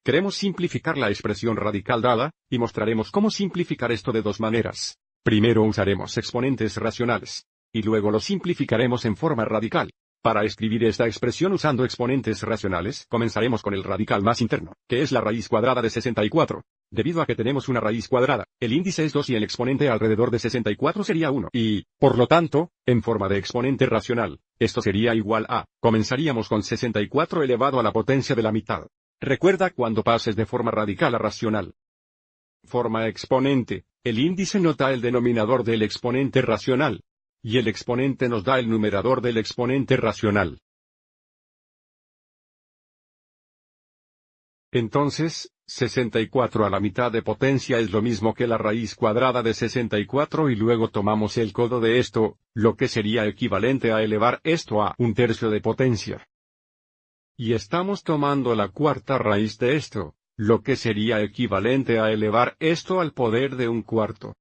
Queremos simplificar la expresión radical dada, y mostraremos cómo simplificar esto de dos maneras. Primero usaremos exponentes racionales. Y luego lo simplificaremos en forma radical. Para escribir esta expresión usando exponentes racionales, comenzaremos con el radical más interno, que es la raíz cuadrada de 64. Debido a que tenemos una raíz cuadrada, el índice es 2 y el exponente alrededor de 64 sería 1. Y, por lo tanto, en forma de exponente racional, esto sería igual a, comenzaríamos con 64 elevado a la potencia de la mitad. Recuerda cuando pases de forma radical a racional. Forma exponente, el índice nos da el denominador del exponente racional. Y el exponente nos da el numerador del exponente racional. Entonces, 64 a la mitad de potencia es lo mismo que la raíz cuadrada de 64 y luego tomamos el codo de esto, lo que sería equivalente a elevar esto a 1/3 de potencia. Y estamos tomando la cuarta raíz de esto, lo que sería equivalente a elevar esto al poder de 1/4.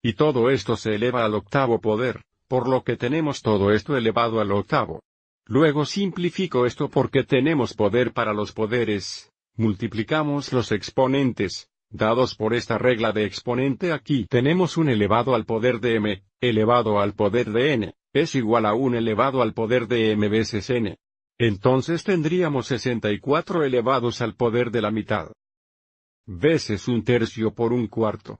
Y todo esto se eleva al octavo poder, por lo que tenemos todo esto elevado al octavo. Luego simplifico esto porque tenemos poder para los poderes, multiplicamos los exponentes, dados por esta regla de exponente aquí tenemos 1 elevado al poder de m, elevado al poder de n, es igual a 1 elevado al poder de m veces n. Entonces tendríamos 64 elevados al poder de la mitad. Veces 1/3 por 1/4.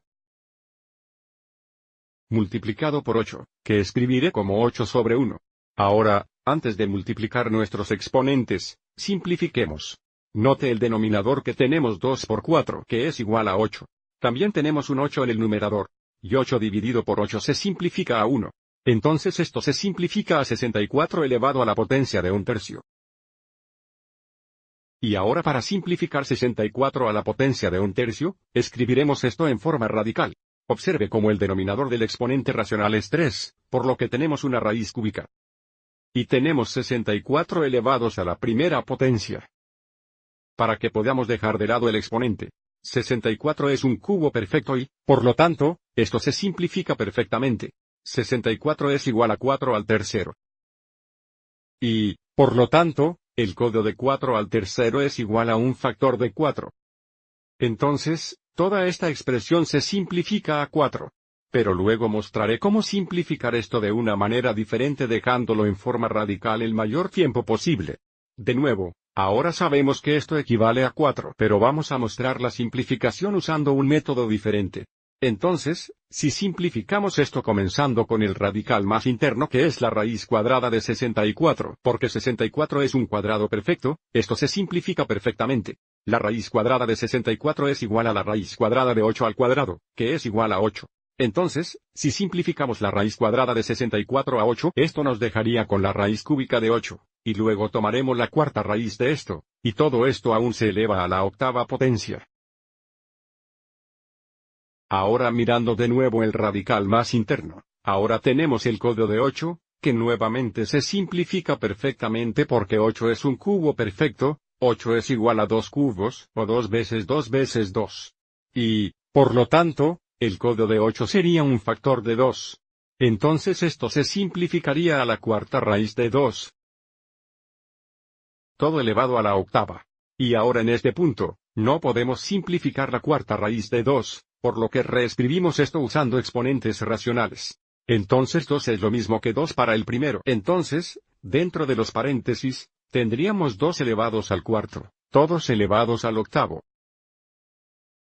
Multiplicado por 8, que escribiré como 8 sobre 1. Ahora, antes de multiplicar nuestros exponentes, simplifiquemos. Note el denominador que tenemos 2 por 4, que es igual a 8. También tenemos un 8 en el numerador. Y 8 dividido por 8 se simplifica a 1. Entonces esto se simplifica a 64 elevado a la potencia de 1/3. Y ahora para simplificar 64 a la potencia de 1/3, escribiremos esto en forma radical. Observe cómo el denominador del exponente racional es 3, por lo que tenemos una raíz cúbica. Y tenemos 64 elevados a la primera potencia. Para que podamos dejar de lado el exponente, 64 es un cubo perfecto y, por lo tanto, esto se simplifica perfectamente. 64 es igual a 4 al tercero. Y, por lo tanto, el codo de 4 al tercero es igual a un factor de 4. Entonces, toda esta expresión se simplifica a 4. Pero luego mostraré cómo simplificar esto de una manera diferente dejándolo en forma radical el mayor tiempo posible. De nuevo, ahora sabemos que esto equivale a 4, pero vamos a mostrar la simplificación usando un método diferente. Entonces, si simplificamos esto comenzando con el radical más interno que es la raíz cuadrada de 64, porque 64 es un cuadrado perfecto, esto se simplifica perfectamente. La raíz cuadrada de 64 es igual a la raíz cuadrada de 8 al cuadrado, que es igual a 8. Entonces, si simplificamos la raíz cuadrada de 64 a 8, esto nos dejaría con la raíz cúbica de 8, y luego tomaremos la cuarta raíz de esto, y todo esto aún se eleva a la octava potencia. Ahora mirando de nuevo el radical más interno, ahora tenemos el codo de 8, que nuevamente se simplifica perfectamente porque 8 es un cubo perfecto, 8 es igual a 2 cubos, o 2 veces 2 veces 2. Y, por lo tanto, el codo de 8 sería un factor de 2. Entonces esto se simplificaría a la cuarta raíz de 2. Todo elevado a la octava. Y ahora en este punto, no podemos simplificar la cuarta raíz de 2, por lo que reescribimos esto usando exponentes racionales. Entonces 2 es lo mismo que 2 para el primero. Entonces, dentro de los paréntesis, tendríamos 2 elevados al cuarto, todos elevados al octavo.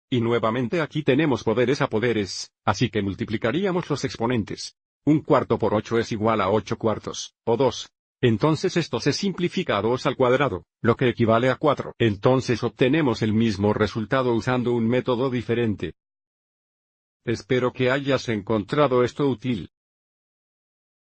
Y nuevamente aquí tenemos poderes a poderes, así que multiplicaríamos los exponentes. 1/4 por 8 es igual a 8 cuartos, o 2. Entonces esto se simplifica a 2 al cuadrado, lo que equivale a 4. Entonces obtenemos el mismo resultado usando un método diferente. Espero que hayas encontrado esto útil.